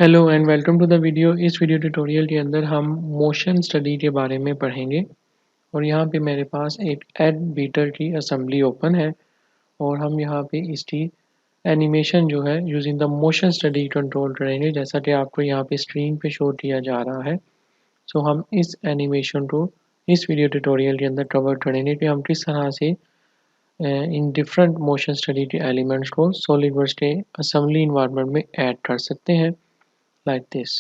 Hello and welcome to the video. इस video tutorial के अंदर हम मोशन स्टडी के बारे में पढ़ेंगे और यहाँ पे मेरे पास एक एड बीटर की असेंबली ओपन है और हम यहाँ पे इसकी एनिमेशन जो है using the motion study control करेंगे, जैसा कि आपको यहाँ पे स्क्रीन पे शो किया जा रहा है। सो हम इस एनिमेशन को इस वीडियो ट्यूटोरियल के अंदर कवर करेंगे कि हम किस तरह से इन डिफरेंट मोशन स्टडी के एलिमेंट्स को सॉलिडवर्क्स के असेंबली इन्वायरमेंट में ऐड कर सकते हैं, like this.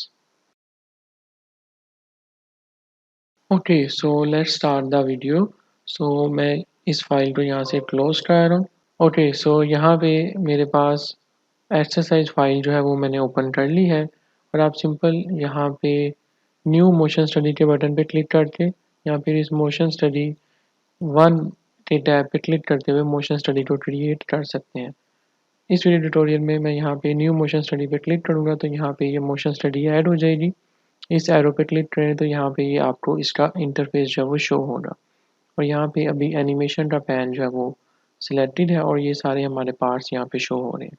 Okay, so let's start the video. So मैं इस फाइल को यहाँ से क्लोज कर रहा हूँ। ओके, सो यहाँ पे मेरे पास एक्सरसाइज फाइल जो है वो मैंने ओपन कर ली है और आप सिंपल यहाँ पे न्यू मोशन स्टडी के बटन पे क्लिक करके या फिर इस मोशन स्टडी वन के टैब पे क्लिक करते हुए मोशन स्टडी को क्रिएट कर सकते हैं। इस वीडियो ट्यूटोरियल में मैं यहाँ पे न्यू मोशन स्टडी पे क्लिक करूँगा तो यहाँ पे ये मोशन स्टडी ऐड हो जाएगी। इस एरो पे क्लिक करें तो यहाँ पे ये आपको इसका इंटरफेस जो है वो शो होगा और यहाँ पे अभी एनिमेशन का पैन जो है वो सिलेक्टेड है और ये सारे हमारे पार्ट्स यहाँ पे शो हो रहे हैं।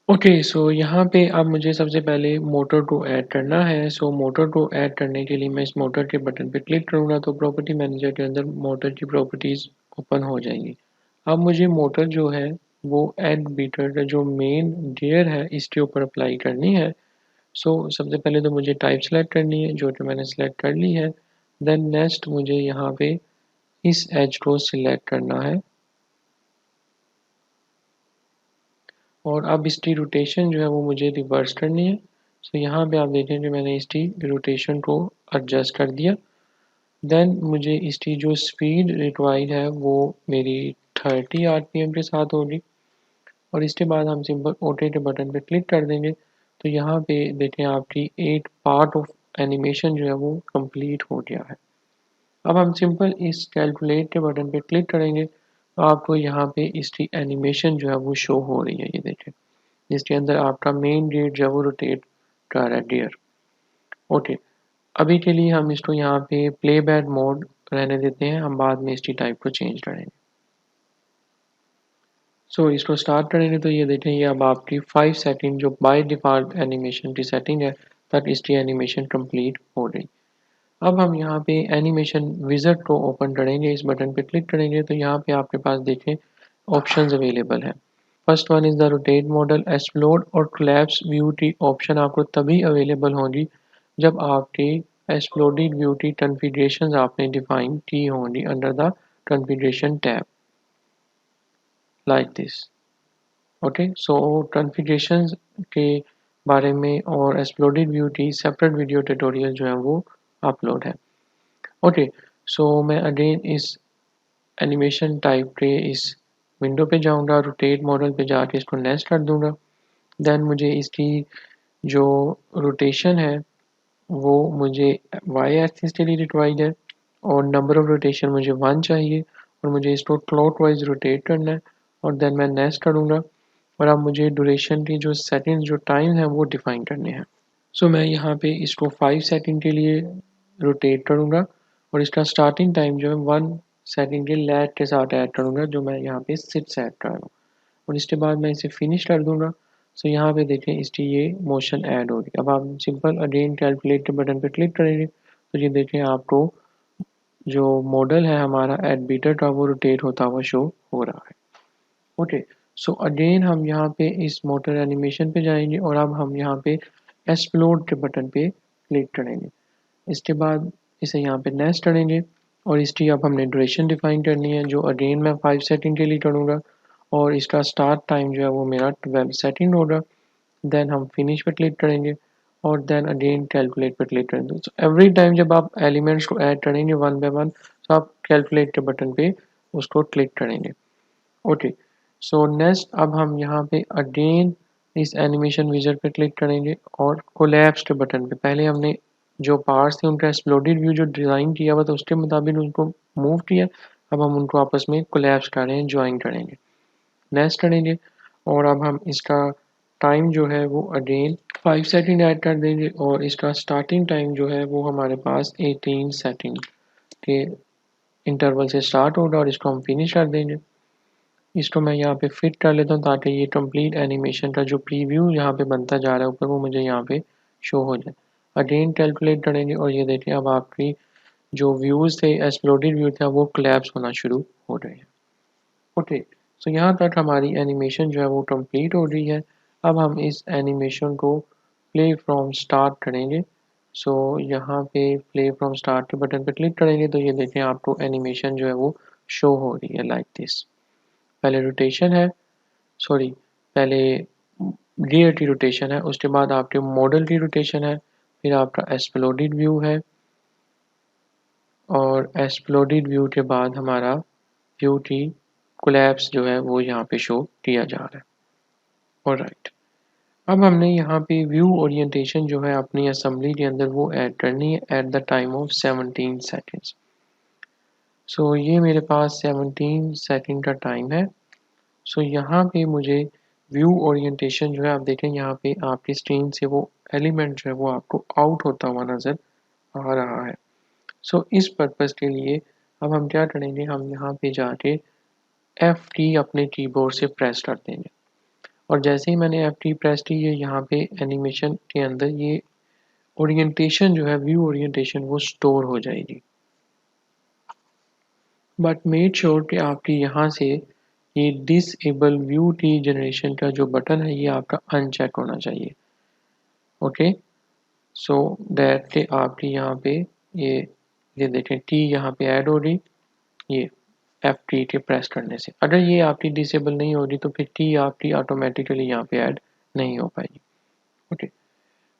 ओके, सो यहाँ पे अब मुझे सबसे पहले मोटर को ऐड करना है। सो मोटर को ऐड करने के लिए मैं इस मोटर के बटन पे क्लिक करूँगा तो प्रॉपर्टी मैनेजर के अंदर मोटर की प्रॉपर्टीज़ ओपन हो जाएंगी। अब मुझे मोटर जो है वो एड बीटर का जो मेन गियर है इसके ऊपर अप्लाई करनी है। सो सबसे पहले तो मुझे टाइप सेलेक्ट करनी है जो कि मैंने सेलेक्ट कर ली है। देन नेक्स्ट मुझे यहाँ पे इस एज को सिलेक्ट करना है और अब इसकी रोटेशन जो है वो मुझे रिवर्स करनी है। सो यहाँ पे आप देखें कि मैंने इसकी रोटेशन को एडजस्ट कर दिया। देन मुझे इसकी जो स्पीड रिक्वायर्ड है वो मेरी 30 आरपीएम के साथ होगी और इसके बाद हम सिंपल ओके के बटन पे क्लिक कर देंगे तो यहाँ पे देखें आपकी एक पार्ट ऑफ एनिमेशन जो है वो कंप्लीट हो गया है। अब हम सिंपल इस कैलकुलेट के बटन पे क्लिक करेंगे तो आपको यहाँ पे इसकी एनिमेशन जो है वो शो हो रही है, ये देखें, जिसके अंदर आपका मेन गेट जो है वो रोटेट कर रहा है गियर। ओके, अभी के लिए हम इसको यहाँ पे प्ले बैक मोड रहने देते हैं, हम बाद में इसकी टाइप को चेंज करेंगे। सो इसको स्टार्ट करेंगे तो ये देखें, ये अब आपकी 5 सेकंड जो बाय डिफ़ॉल्ट एनिमेशन की सेटिंग है तक इसकी एनिमेशन कंप्लीट हो गई। अब हम यहाँ पे एनिमेशन विज़ार्ड को ओपन करेंगे, इस बटन पे क्लिक करेंगे तो यहाँ पे आपके पास देखें ऑप्शंस अवेलेबल हैं। First one is the rotate model, explode और कोलैप्स व्यू की ऑप्शन आपको तभी अवेलेबल होगी जब आपकी एक्सप्लोडेड व्यू की कॉन्फ़िगरेशंस आपने डिफाइन की होंगी under the configuration tab, like this. Okay, so configurations के बारे में और एक्सप्लोडेड व्यू की सेपरेट वीडियो ट्यूटोरियल जो है वो अपलोड है। ओके, सो मैं अगेन इस एनिमेशन टाइप के इस विंडो पे जाऊंगा, रोटेट मॉडल पे जाके इसको नेक्स्ट कर दूंगा। देन मुझे इसकी जो रोटेशन है वो मुझे वाई एक्सिस के लिए रिक्वायर्ड है और नंबर ऑफ रोटेशन मुझे 1 चाहिए और मुझे इसको क्लॉकवाइज रोटेट करना है और देन मैं नेक्स्ट करूँगा और अब मुझे ड्यूरेशन की जो सेटिंग्स जो टाइम है वो डिफाइन करने हैं। सो मैं यहाँ पे इसको 5 सेकंड के लिए रोटेट करूँगा और इसका स्टार्टिंग टाइम जो है 1 सेकंड के लैग के साथ ऐड करूँगा जो मैं यहाँ पे 6 सेट कर रहा हूँ और इसके बाद मैं इसे फिनिश कर दूँगा। सो यहाँ पे देखें इसकी ये मोशन ऐड होगी। अब आप सिंपल अगेन कैलकुलेट के बटन पे क्लिक करेंगे तो ये देखें आपको जो मॉडल है हमारा एड बीटर का वो रोटेट होता हुआ शो हो रहा है। ओके, सो अगेन हम यहाँ पे इस मोटर एनिमेशन पे जाएंगे और अब हम यहाँ पे एक्सप्लोड के बटन पे क्लिक करेंगे। इसके बाद इसे यहाँ पे नेक्स्ट करेंगे और इसकी अब हमने ड्यूरेशन डिफाइन करनी है जो अगेन मैं 5 सेकंड के लिए करूँगा और इसका स्टार्ट टाइम जो है वो मेरा 12 सेकंड होगा। देन हम फिनिश पे क्लिक करेंगे और देन अगेन कैलकुलेट पे क्लिक करेंगे। तो एवरी टाइम जब आप एलिमेंट्स को ऐड करेंगे वन बाय वन तो आप कैलकुलेट के बटन पे उसको क्लिक करेंगे। ओके, सो नेक्स्ट अब हम यहाँ पे अगेन इस एनिमेशन विज़ार्ड पे क्लिक करेंगे और कोलैप्स के बटन पे पहले हमने जो पार्ट्स थे उनका एक्सप्लोडेड व्यू जो डिज़ाइन किया हुआ था उसके मुताबिक उनको मूव किया। अब हम उनको आपस में कोलैप्स करें, ज्वाइन करेंगे, नेक्स्ट करेंगे और अब हम इसका टाइम जो है वो अगेन 5 सेकंड ऐड कर देंगे और इसका स्टार्टिंग टाइम जो है वो हमारे पास 18 सेकंड के इंटरवल से स्टार्ट होगा और इसको हम फिनिश कर देंगे। इसको मैं यहाँ पे फिट कर लेता हूँ ताकि ये कंप्लीट एनिमेशन का जो प्रीव्यू यहाँ पे बनता जा रहा है ऊपर वो मुझे यहाँ पे शो हो जाए। अगेन कैलकुलेट करेंगे और ये देखिए अब आपकी जो व्यूज़ थे एक्सप्लोडेड व्यू था वो कोलैप्स होना शुरू हो रहे हैं। ओके, सो यहाँ तक हमारी एनिमेशन जो है वो कंप्लीट हो रही है। अब हम इस एनिमेशन को प्ले फ्रॉम स्टार्ट करेंगे। सो यहाँ पे प्ले फ्रॉम स्टार्ट के बटन पर क्लिक करेंगे तो ये देखें आपको एनिमेशन जो है वो शो हो रही है लाइक दिस। पहले रोटेशन है, सॉरी, पहले रियर की रोटेशन है, उसके बाद आपके मॉडल की रोटेशन है, फिर आपका एक्सप्लोडेड व्यू है और एक्सप्लोडेड व्यू के बाद हमारा व्यू की कोलैप्स जो है वो यहाँ पे शो किया जा रहा है। ऑलराइट, अब हमने यहाँ पे व्यू ओरिएंटेशन जो है अपनी असेंबली के अंदर वो ऐड करनी है at the time of 17 seconds. So ये मेरे पास 17 सेकेंड का टाइम है। सो यहाँ पे मुझे व्यू ओरिएंटेशन जो है आप देखें यहाँ पे आपकी स्क्रीन से वो एलिमेंट जो है वो आपको आउट होता हुआ नज़र आ रहा है। सो इस पर्पज़ के लिए अब हम क्या करेंगे, हम यहाँ पे जाके F की अपने कीबोर्ड से प्रेस कर देंगे और जैसे ही मैंने F की प्रेस की ये यहाँ पे एनिमेशन के अंदर ये ओरिएंटेशन जो है व्यू ओरिएंटेशन वो स्टोर हो जाएगी। बट मेक श्योर कि आपकी यहाँ से ये डिसेबल व्यू टी जनरेशन का जो बटन है ये आपका अनचेक होना चाहिए। ओके, सो दैट कि आपकी यहाँ पे ये देखें टी यहाँ पे ऐड हो रही, ये एफ टी के प्रेस करने से। अगर ये आपकी डिसेबल नहीं हो रही तो फिर टी आपकी ऑटोमेटिकली यहाँ पे ऐड नहीं हो पाएगी। ओके,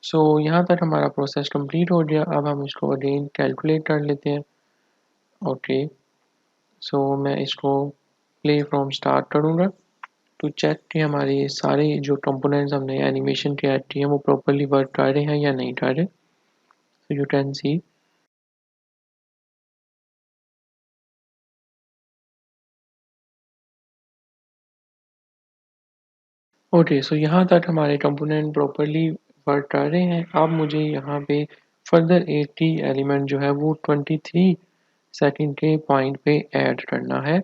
सो यहाँ तक हमारा प्रोसेस कंप्लीट हो गया। अब हम इसको अगेन कैलकुलेट कर लेते हैं। ओके, सो मैं इसको प्ले फ्रॉम स्टार्ट करूँगा टू चेक कि हमारे ये सारे जो कंपोनेंट्स हमने एनिमेशन के ऐड किए हैं वो प्रॉपर्ली वर्क कर रहे हैं या नहीं कर रहे। So you can see, okay, so यहाँ तक हमारे कंपोनेंट प्रॉपर्ली वर्क कर रहे हैं। अब मुझे यहाँ पे फर्दर 80 एलिमेंट जो है वो 23 सेकंड के पॉइंट पे ऐड करना है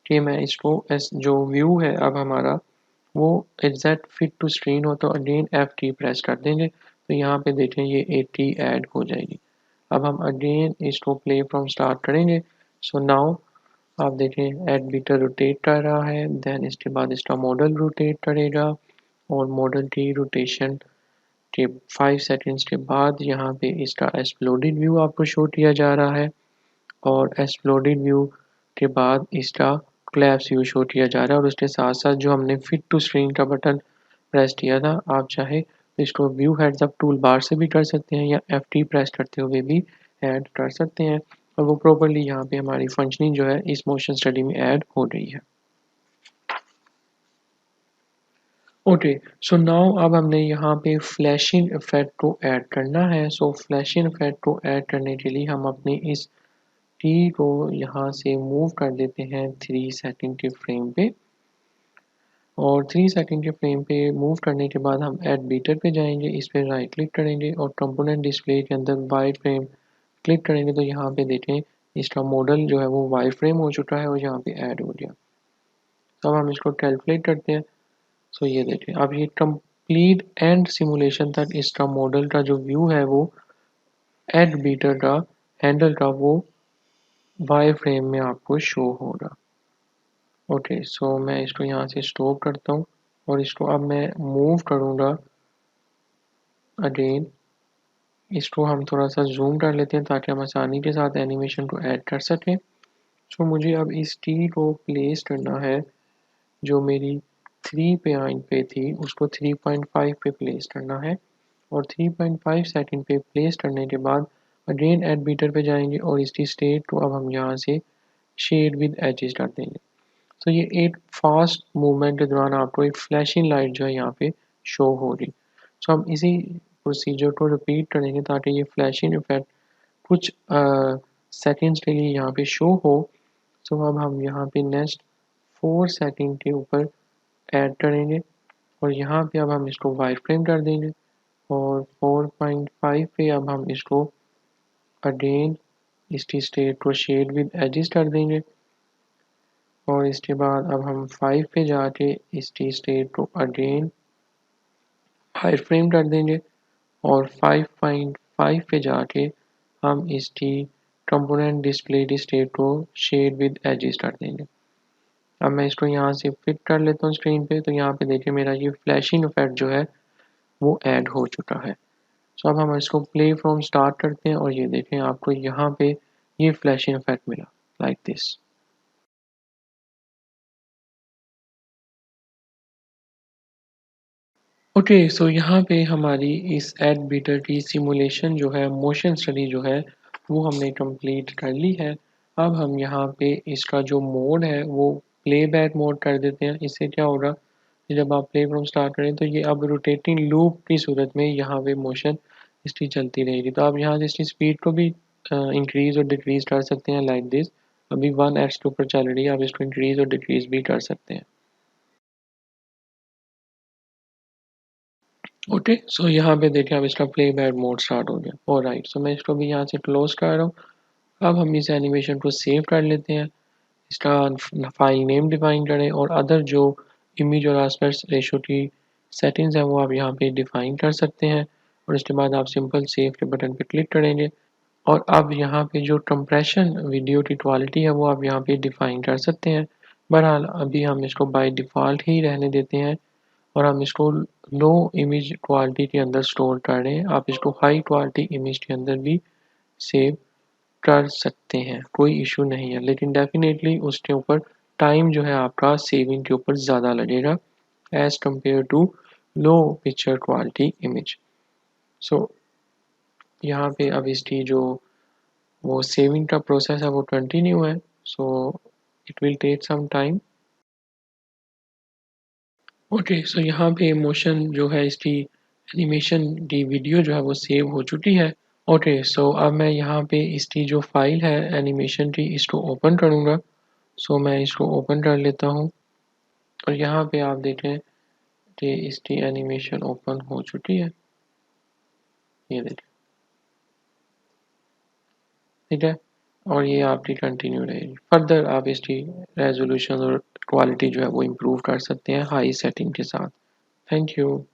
कि मैं इसको जो व्यू है अब हमारा वो एग्जैक्ट फिट टू स्क्रीन हो तो अगेन एफ की प्रेस कर देंगे तो यहाँ पे देखें ये 80 ऐड हो जाएगी। अब हम अगेन इसको प्ले फ्रॉम स्टार्ट करेंगे। सो नाउ आप देखें एड बीटर रोटेट कर रहा है, देन इसके बाद इसका मॉडल रोटेट करेगा और मॉडल की रोटेशन के 5 सेकंड्स के बाद यहाँ पे इसका एक्सप्लोडेड व्यू आपको शो किया जा रहा है और एक्सप्लोडेड व्यू के बाद इसका कोलैप्स व्यू शो किया जा रहा है और उसके साथ साथ जो हमने फिट टू स्क्रीन का बटन प्रेस किया था, आप चाहे तो इसको view heads up tool bar से भी कर सकते हैं या F प्रेस करते हुए भी ऐड कर सकते हैं और वो प्रॉपर्ली यहाँ पे हमारी फंक्शनिंग जो है इस मोशन स्टडी में ऐड हो रही है। ओके, सो नाउ अब हमने यहाँ पे फ्लैशिंग इफेक्ट को ऐड करना है। सो फ्लैशिंग इफेक्ट को ऐड करने के लिए हम अपनी इस टी को यहाँ से मूव कर देते हैं 3 सेकंड के फ्रेम पे और 3 सेकंड के फ्रेम पे मूव करने के बाद हम ऐड बीटर पे जाएंगे, इस पर राइट क्लिक करेंगे और कंपोनेंट डिस्प्ले के अंदर वाई फ्रेम क्लिक करेंगे तो यहाँ पे देखें इसका मॉडल जो है वो वाई फ्रेम हो चुका है और यहाँ पे ऐड हो गया। तो अब हम इसको कैलकुलेट करते हैं। सो ये देखें अब ये कंप्लीट एंड सिमुलेशन तक इसका मॉडल का जो व्यू है वो ऐड बीटर का हैंडल का वो वाई फ्रेम में आपको शो होगा। ओके, सो मैं इसको यहाँ से स्टॉप करता हूँ और इसको अब मैं मूव करूँगा अगेन। इसको हम थोड़ा सा जूम कर लेते हैं ताकि हम आसानी के साथ एनिमेशन को ऐड कर सकें। सो मुझे अब इस टी को प्लेस करना है जो मेरी 3 पॉइंट पे थी उसको 3.5 पे प्लेस करना है और 3.5 सेकंड पे प्लेस करने के बाद अगेन एड बीटर पे जाएंगे और इसकी स्टेट को अब हम यहाँ से शेड विद एजेस कर देंगे। तो ये एक फास्ट मूवमेंट के दौरान आपको एक फ्लैशिंग लाइट जो है यहाँ पे शो हो रही। सो हम इसी प्रोसीजर को रिपीट करेंगे ताकि ये फ्लैशिंग इफेक्ट कुछ सेकंड्स के लिए यहाँ पे शो हो। सो अब हम यहाँ पे नेक्स्ट 4 सेकंड के ऊपर ऐड करेंगे और यहाँ पे अब हम इसको वाई फ्रेम कर देंगे और 4.5 पे अब हम इसको अगेन इसकी स्टेट को शेड विद एजेस कर देंगे और इसके बाद अब हम 5 पे जाके इसकी स्टेट को अगेन हाई फ्रेम कर देंगे और 5.5 पे जाके हम इसकी कंपोनेंट डिस्प्ले की स्टेट को शेड विद एजेस कर देंगे। अब मैं इसको यहाँ से फिट कर लेता हूँ स्क्रीन पे, तो यहाँ पे देखिए मेरा ये फ्लैशिंग इफेक्ट जो है वो ऐड हो चुका है। सो अब हम इसको प्ले फ्रॉम स्टार्ट करते हैं और ये देखें आपको यहाँ पे ये फ्लैशिंग इफेक्ट मिला लाइक दिस। ओके, सो यहाँ पे हमारी इस एड बीटर की सिमुलेशन जो है, मोशन स्टडी जो है वो हमने कंप्लीट कर ली है। अब हम यहाँ पे इसका जो मोड है वो प्लेबैक मोड कर देते हैं। इससे क्या होगा कि जब आप प्ले फ्रॉम स्टार्ट करें तो ये अब रोटेटिंग लूप की सूरत में यहाँ पे मोशन इसकी चलती रहेगी। तो आप यहाँ से इसकी स्पीड को भी इंक्रीज और डिक्रीज कर सकते हैं लाइक दिस। अभी 1x के ऊपर चल रही है, आप इसको इंक्रीज और डिक्रीज भी कर सकते हैं। ओके, सो यहाँ पे देखिए अब इसका प्ले बैक मोड स्टार्ट हो गया। ऑलराइट, सो मैं इसको भी यहाँ से क्लोज कर रहा हूँ। अब हम इस एनिमेशन को सेव कर लेते हैं। इसका फाइल नेम डिफाइन करें और अदर जो इमेज और आस्पेक्ट रेशो की सेटिंग्स हैं वो आप यहाँ पे डिफाइन कर सकते हैं और उसके बाद आप सिंपल सेव के बटन पे क्लिक करेंगे और अब यहाँ पे जो कंप्रेशन वीडियो की क्वालिटी है वो आप यहाँ पे डिफाइन कर सकते हैं। बहरहाल अभी हम इसको बाय डिफ़ॉल्ट ही रहने देते हैं और हम इसको लो इमेज क्वालिटी के अंदर स्टोर कर रहे हैं। आप इसको हाई क्वालिटी इमेज के अंदर भी सेव कर सकते हैं, कोई इशू नहीं है, लेकिन डेफिनेटली उसके ऊपर टाइम जो है आपका सेविंग के ऊपर ज़्यादा लगेगा as compare to low picture quality image. So यहाँ पे अब इसकी जो वो सेविंग का प्रोसेस है वो कंटिन्यू है, so it will take some time. Okay, so यहाँ पे मोशन जो है इसकी एनिमेशन की वीडियो जो है वो सेव हो चुकी है। ओके, सो अब मैं यहाँ पे इसकी जो फाइल है एनिमेशन की इसको ओपन करूँगा। सो मैं इसको ओपन कर लेता हूँ और यहाँ पे आप देखें कि इसकी एनिमेशन ओपन हो चुकी है। ये देखें, ठीक है, और ये आपकी कंटिन्यू रहेगी। फर्दर आप इसकी रेजोल्यूशन और क्वालिटी जो है वो इम्प्रूव कर सकते हैं हाई सेटिंग के साथ। Thank you.